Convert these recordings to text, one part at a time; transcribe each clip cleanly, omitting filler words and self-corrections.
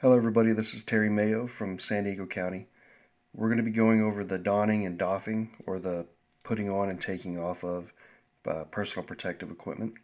Hello everybody, this is Terry Mayo from San Diego County. We're going to be going over the donning and doffing, or the putting on and taking off of personal protective equipment.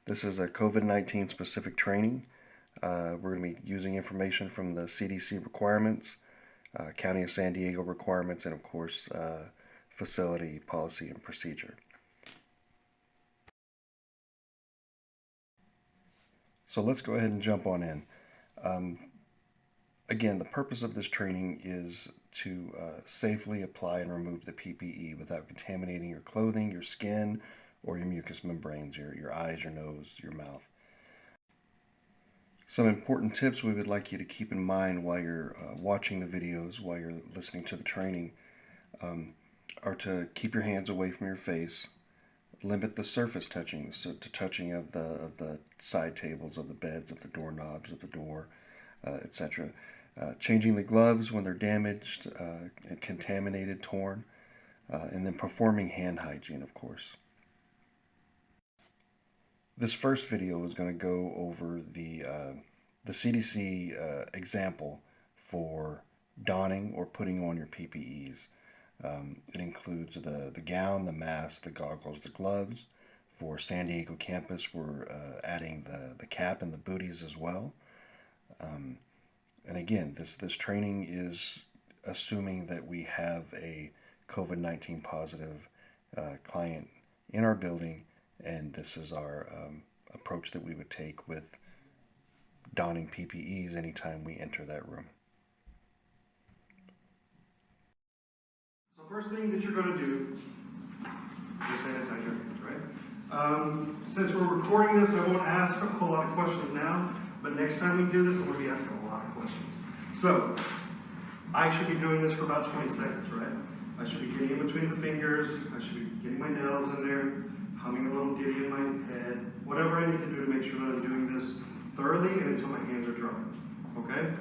This is a COVID-19 specific training. We're going to be using information from the CDC requirements, County of San Diego requirements, and of course facility policy and procedure. So let's go ahead and jump on in. Again, the purpose of this training is to safely apply and remove the PPE without contaminating your clothing, your skin, or your mucous membranes, your eyes, your nose, your mouth. Some important tips we would like you to keep in mind while you're watching the videos, while you're listening to the training, are to keep your hands away from your face, limit the surface touching, so to touching of the side tables, of the beds, of the doorknobs, of the door, etc. Changing the gloves when they're damaged, contaminated, torn, and then performing hand hygiene, of course. This first video is going to go over the CDC example for donning or putting on your PPEs. It includes the gown, the mask, the goggles, the gloves. For San Diego campus, we're adding the cap and the booties as well. And again, this training is assuming that we have a COVID-19 positive client in our building, and this is our approach that we would take with donning PPEs anytime we enter that room. So first thing that you're going to do is sanitize your hands, right? Since we're recording this, I won't ask a whole lot of questions now, but next time we do this, I'm going to be asking a lot of questions. So, I should be doing this for about 20 seconds, right? I should be getting in between the fingers, I should be getting my nails in there, humming a little ditty in my head, whatever I need to do to make sure that I'm doing this thoroughly and until my hands are dry, okay?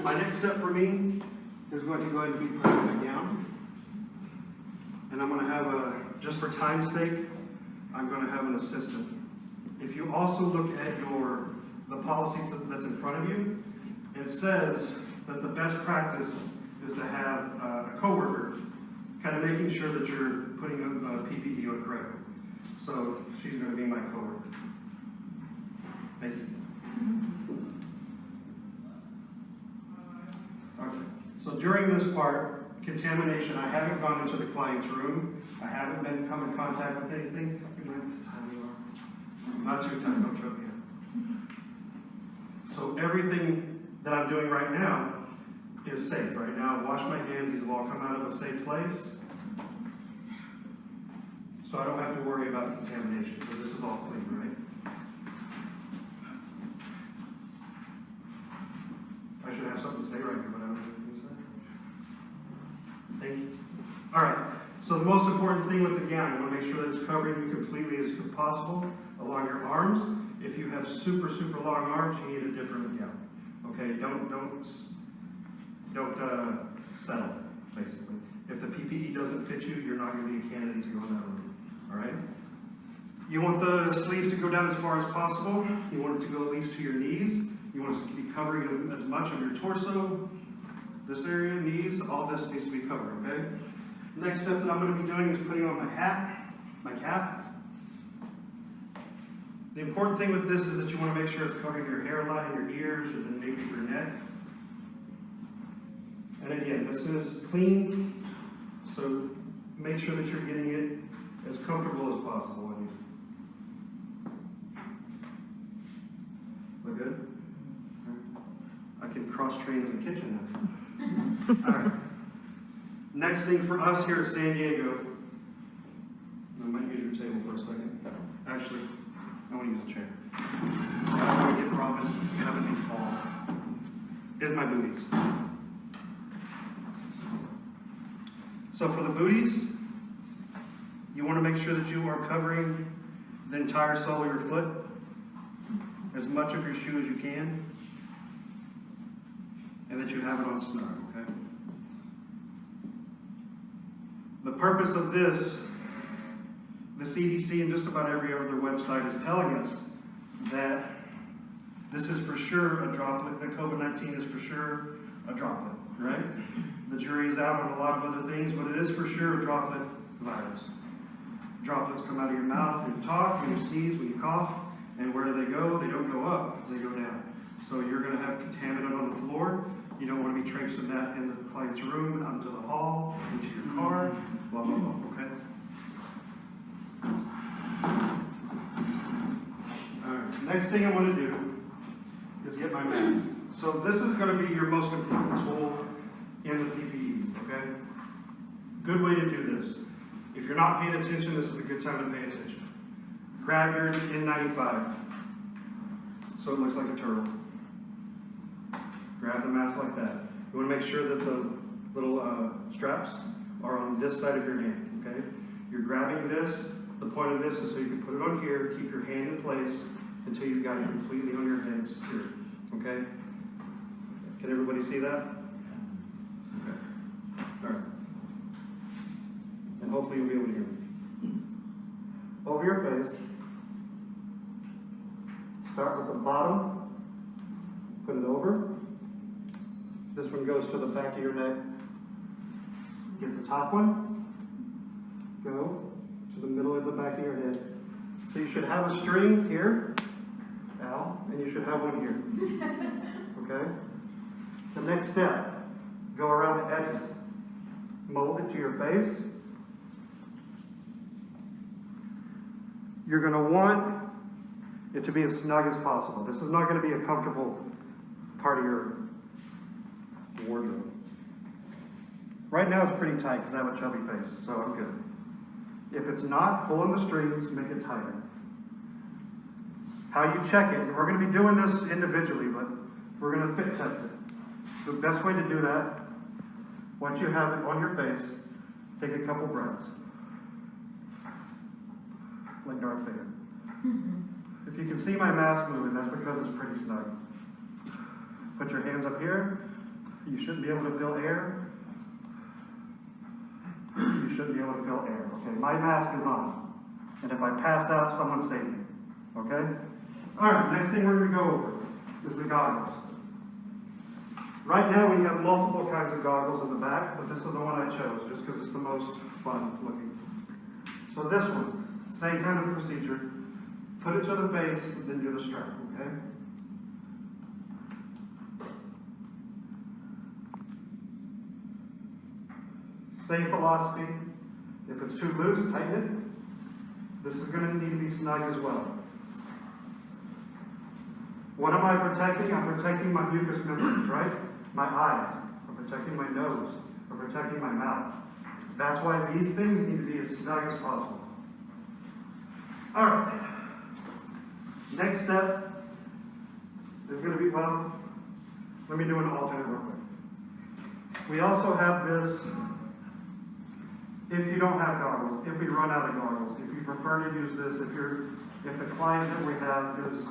My next step for me is going to go ahead and be putting my gown. And I'm going to have just for time's sake, I'm going to have an assistant. If you also look at the policies that's in front of you, it says that the best practice is to have a coworker kind of making sure that you're putting a PPE on correctly. So she's going to be my coworker. Thank you. Okay. So during this part, contamination, I haven't gone into the client's room. I haven't been come in contact with anything. You mind how you are? Not too tight, don't choke me up. So everything that I'm doing right now is safe. Right now, I've washed my hands. These have all come out of a safe place. So I don't have to worry about contamination. So this is all clean, right? I should have something to say right here, but I don't have anything to say. Thank you. All right. So the most important thing with the gown, you want to make sure that it's covering you completely as possible along your arms. If you have super long arms, you need a different gown. Okay, don't settle, basically. If the PPE doesn't fit you, you're not going to be a candidate to go in that room. All right? You want the sleeves to go down as far as possible. You want it to go at least to your knees. You want it to be covering as much of your torso, this area, knees, all this needs to be covered, okay? Next step that I'm going to be doing is putting on my hat, my cap. The important thing with this is that you want to make sure it's covering your hairline, your ears, or then maybe your neck. And again, this is clean, so make sure that you're getting it as comfortable as possible on you. Look good? I can cross-train in the kitchen now. All right. Next thing for us here at San Diego, I might use your table for a second. Actually, I want to use a chair. I want to get Robin, have it fall. Is my booties. So for the booties, you want to make sure that you are covering the entire sole of your foot, as much of your shoe as you can, and that you have it on snug, okay? The purpose of this, the CDC and just about every other website is telling us that This is for sure a droplet. The COVID-19 is for sure a droplet, right? The jury is out on a lot of other things, but it is for sure a droplet virus. Droplets come out of your mouth when you talk, when you sneeze, when you cough, and where do they go? They don't go up, they go down. So you're going to have contaminant on the floor. You don't want to be traipsing that in the client's room, out into the hall, into your car, blah, blah, blah, okay? Alright, next thing I want to do is get my mask. So this is going to be your most important tool in the PPEs, okay? Good way to do this. If you're not paying attention, this is a good time to pay attention. Grab your N95, so it looks like a turtle. Grab the mask like that. You want to make sure that the little straps are on this side of your hand, okay? You're grabbing this. The point of this is so you can put it on here, keep your hand in place until you've got it completely on your head secure, okay? Can everybody see that? Okay. All right. And hopefully you'll be able to hear me. Over your face. Start with the bottom. Put it over. This one goes to the back of your neck. Get the top one. Go to the middle of the back of your head. So you should have a string here. Ow. And you should have one here. Okay? The next step. Go around the edges. Mold it to your face. You're going to want it to be as snug as possible. This is not going to be a comfortable part of your wardrobe. Right now it's pretty tight because I have a chubby face, so I'm good. If it's not, pull on the strings, make it tighter. How you check it, we're going to be doing this individually, but we're going to fit test it. The best way to do that, once you have it on your face, take a couple breaths. Like Darth Vader. If you can see my mask moving, that's because it's pretty snug. Put your hands up here. You should be able to feel air. You should be able to feel air. Okay, my mask is on. And if I pass out, someone save me. Okay? Alright, next thing we're going to go over is the goggles. Right now we have multiple kinds of goggles in the back, but this is the one I chose just because it's the most fun looking. So this one. Same kind of procedure. Put it to the face, then do the strap, okay? Same philosophy. If it's too loose, tighten it. This is going to need to be snug as well. What am I protecting? I'm protecting my mucous membranes, right? My eyes. I'm protecting my nose. I'm protecting my mouth. That's why these things need to be as snug as possible. All right. Next step is going to be, well, let me do an alternate real quick. We also have this, if you don't have goggles, if we run out of goggles, if you prefer to use this, if the client that we have is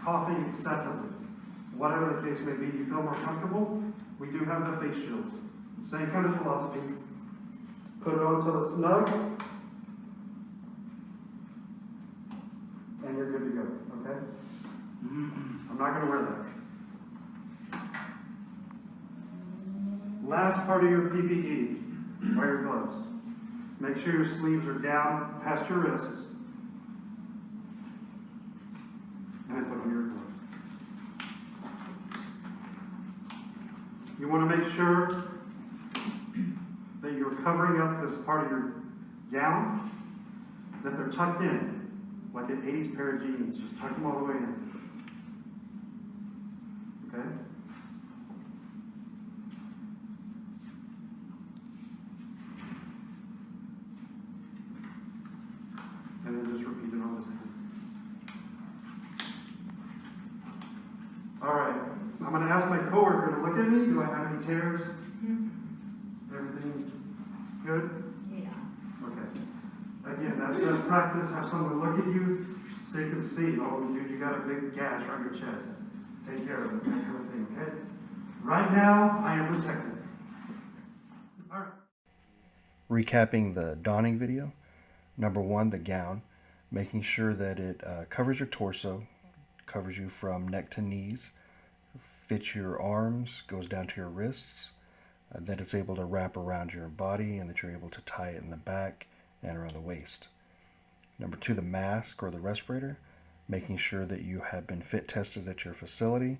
coughing excessively, whatever the case may be, you feel more comfortable, we do have the face shields. Same kind of philosophy. Put it on until it's snug. And you're good to go, okay? I'm not going to wear that. Last part of your PPE, wear your gloves. Make sure your sleeves are down past your wrists. And put on your gloves. You want to make sure that you're covering up this part of your gown, that they're tucked in. Like an 80s pair of jeans, just tuck them all the way in. Okay? And then just repeat it on this end. Alright, I'm going to ask my coworker to look at me. Do I have any tears? Everything good? Yeah. Okay. Again, that's best practice. Have someone look at you so you can see, oh, dude, you got a big gash on your chest. Take care of it, that kind of thing, okay? Right now, I am protected. All right. Recapping the donning video. Number one, the gown. Making sure that it covers your torso, covers you from neck to knees, fits your arms, goes down to your wrists, that it's able to wrap around your body and that you're able to tie it in the back and around the waist. Number 2, the mask or the respirator, making sure that you have been fit tested at your facility,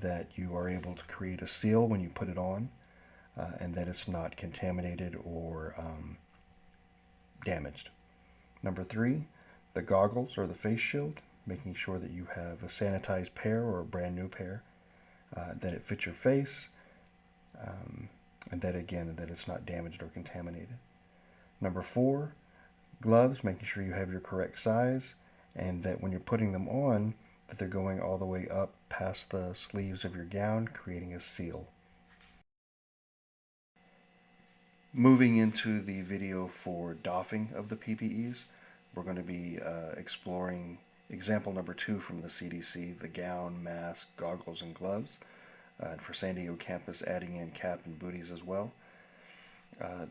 that you are able to create a seal when you put it on, and that it's not contaminated or damaged. Number 3, the goggles or the face shield, making sure that you have a sanitized pair or a brand new pair, that it fits your face, and that again, that it's not damaged or contaminated. Number 4, gloves, making sure you have your correct size, and that when you're putting them on, that they're going all the way up past the sleeves of your gown, creating a seal. Moving into the video for doffing of the PPEs, we're going to be exploring example number 2 from the CDC, the gown, mask, goggles, and gloves. And for San Diego campus, adding in cap and booties as well.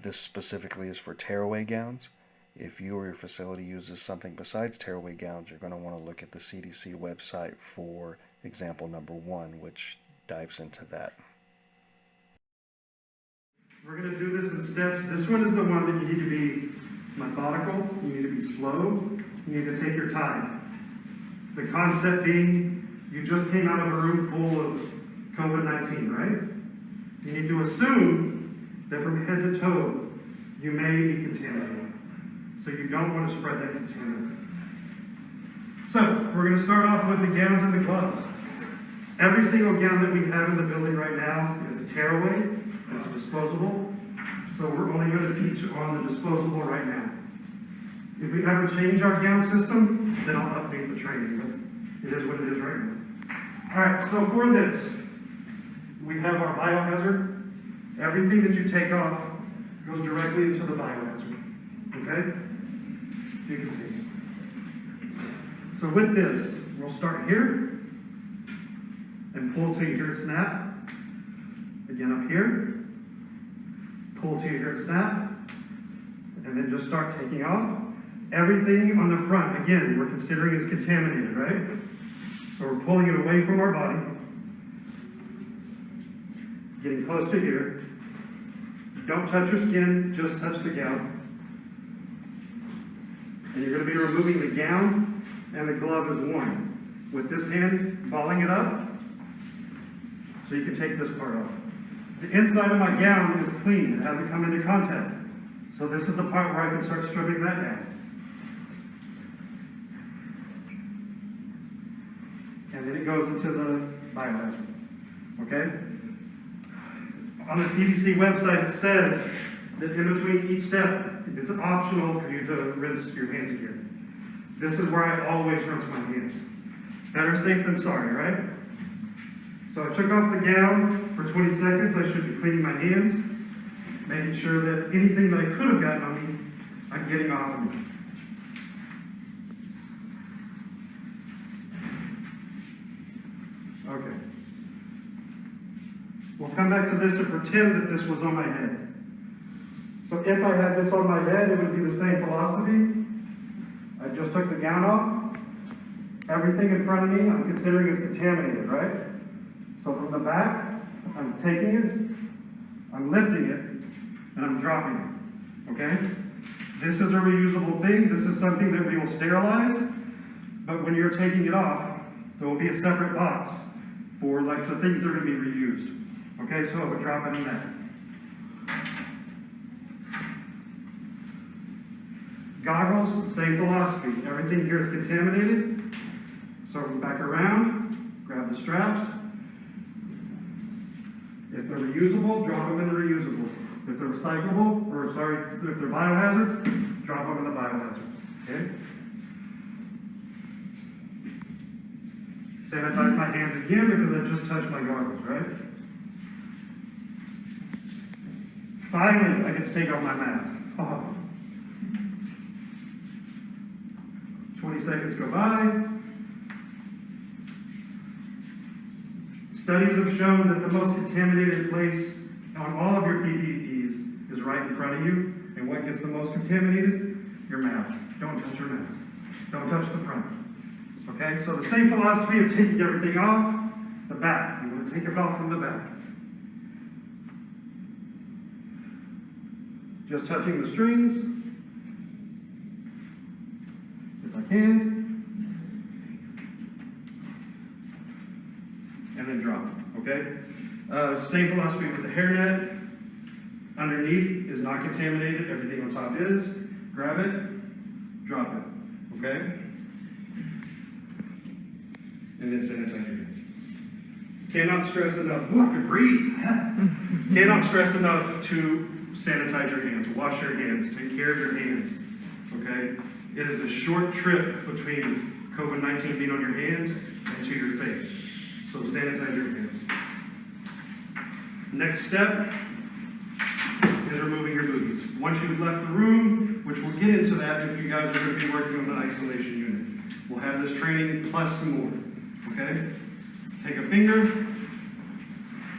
This specifically is for tearaway gowns. If you or your facility uses something besides tearaway gowns, you're going to want to look at the CDC website for example number 1, which dives into that. We're going to do this in steps. This one is the one that you need to be methodical, you need to be slow, you need to take your time. The concept being, you just came out of a room full of COVID-19, right? You need to assume that from head to toe, you may be contaminated. So you don't want to spread that contaminant. So, we're going to start off with the gowns and the gloves. Every single gown that we have in the building right now is a tearaway, it's a disposable. So we're only going to teach on the disposable right now. If we ever change our gown system, then I'll update the training, but it is what it is right now. All right, so for this, we have our biohazard. Everything that you take off goes directly into the biohazard, okay? You can see. So with this, we'll start here and pull till you hear a snap. Again up here, pull till you hear a snap, and then just start taking off. Everything on the front, again, we're considering is contaminated, right? So we're pulling it away from our body, getting close to here. Don't touch your skin, just touch the gown. And you're going to be removing the gown and the glove as one. With this hand, balling it up, so you can take this part off. The inside of my gown is clean, it hasn't come into contact. So this is the part where I can start stripping that down. And then it goes into the biohazard, okay? On the CDC website, it says that in between each step, it's optional for you to rinse your hands again. This is where I always rinse my hands. Better safe than sorry, right? So I took off the gown for 20 seconds. I should be cleaning my hands, making sure that anything that I could have gotten on me, I'm getting off of me. Okay. We'll come back to this and pretend that this was on my head. So if I had this on my head, it would be the same philosophy. I just took the gown off. Everything in front of me, I'm considering is contaminated, right? So from the back, I'm taking it, I'm lifting it, and I'm dropping it, okay? This is a reusable thing. This is something that we will sterilize, but when you're taking it off, there will be a separate box for like the things that are going to be reused. Okay, so I would drop it in there. Goggles, same philosophy. Everything here is contaminated. So we back around, grab the straps. If they're reusable, drop them in the reusable. If they're recyclable, or sorry, if they're biohazard, drop them in the biohazard. Okay? Sanitize my hands again because I just touched my goggles, right? Finally, I get to take off my mask. Oh. 20 seconds go by. Studies have shown that the most contaminated place on all of your PPE'S is right in front of you. And what gets the most contaminated? Your mask. Don't touch your mask. Don't touch the front. Okay, so the same philosophy of taking everything off, the back. You want to take it off from the back. Just touching the strings, if I can, and then drop it, okay? Same philosophy with the hairnet. Underneath is not contaminated, everything on top is. Grab it, drop it, okay? And then sanitize your hands. Cannot stress enough, I can breathe. Cannot stress enough to sanitize your hands, wash your hands, take care of your hands, okay? It is a short trip between COVID-19 being on your hands and to your face. So sanitize your hands. Next step is removing your booties. Once you've left the room, which we'll get into that if you guys are going to be working on the isolation unit. We'll have this training plus more, okay? Take a finger,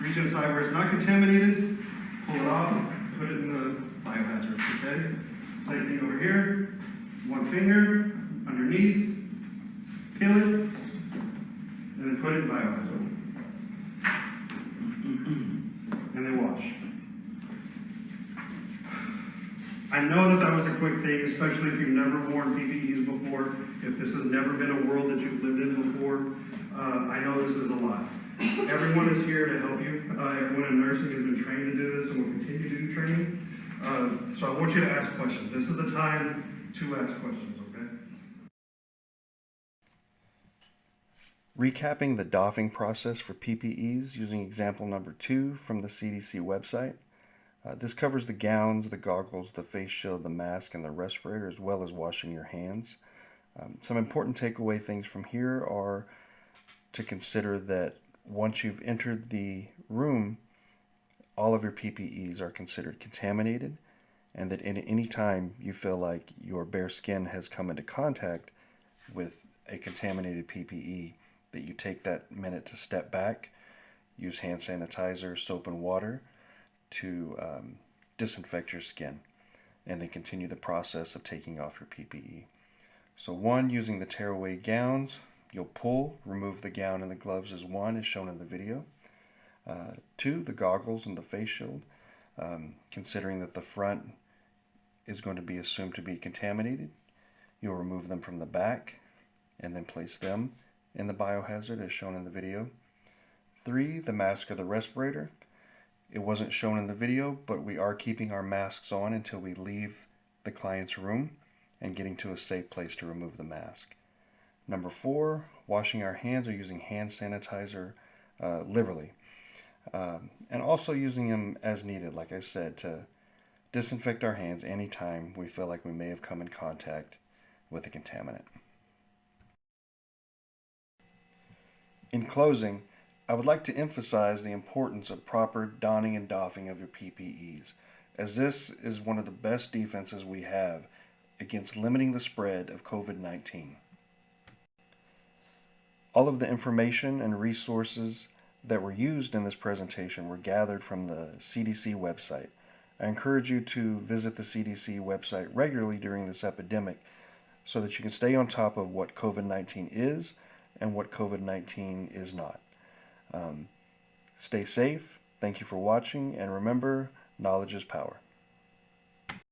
reach inside where it's not contaminated, pull it off, put it in the biohazard, okay? Same thing over here. One finger, underneath, peel it, and then put it in biohazard. And then wash. I know that was a quick thing, especially if you've never worn PPEs before, if this has never been a world that you've lived in before. I know this is a lot. Everyone is here to help you. Everyone in nursing has been trained to do this and will continue to do training. So I want you to ask questions. This is the time to ask questions, okay? Recapping the doffing process for PPEs using example number 2 from the CDC website. This covers the gowns, the goggles, the face shield, the mask, and the respirator, as well as washing your hands. Some important takeaway things from here are to consider that once you've entered the room, all of your PPEs are considered contaminated, and that at any time you feel like your bare skin has come into contact with a contaminated PPE, that you take that minute to step back, use hand sanitizer, soap, and water to disinfect your skin, and then continue the process of taking off your PPE. So 1, using the tearaway gowns, you'll pull, remove the gown and the gloves as one, as shown in the video. 2, the goggles and the face shield, considering that the front is going to be assumed to be contaminated, you'll remove them from the back and then place them in the biohazard as shown in the video. 3, the mask or the respirator. It wasn't shown in the video, but we are keeping our masks on until we leave the client's room and getting to a safe place to remove the mask. Number 4, washing our hands or using hand sanitizer liberally. And also using them as needed, like I said, to disinfect our hands anytime we feel like we may have come in contact with a contaminant. In closing, I would like to emphasize the importance of proper donning and doffing of your PPEs, as this is one of the best defenses we have against limiting the spread of COVID-19. All of the information and resources that were used in this presentation were gathered from the CDC website. I encourage you to visit the CDC website regularly during this epidemic so that you can stay on top of what COVID-19 is and what COVID-19 is not. Stay safe, thank you for watching, and remember, knowledge is power.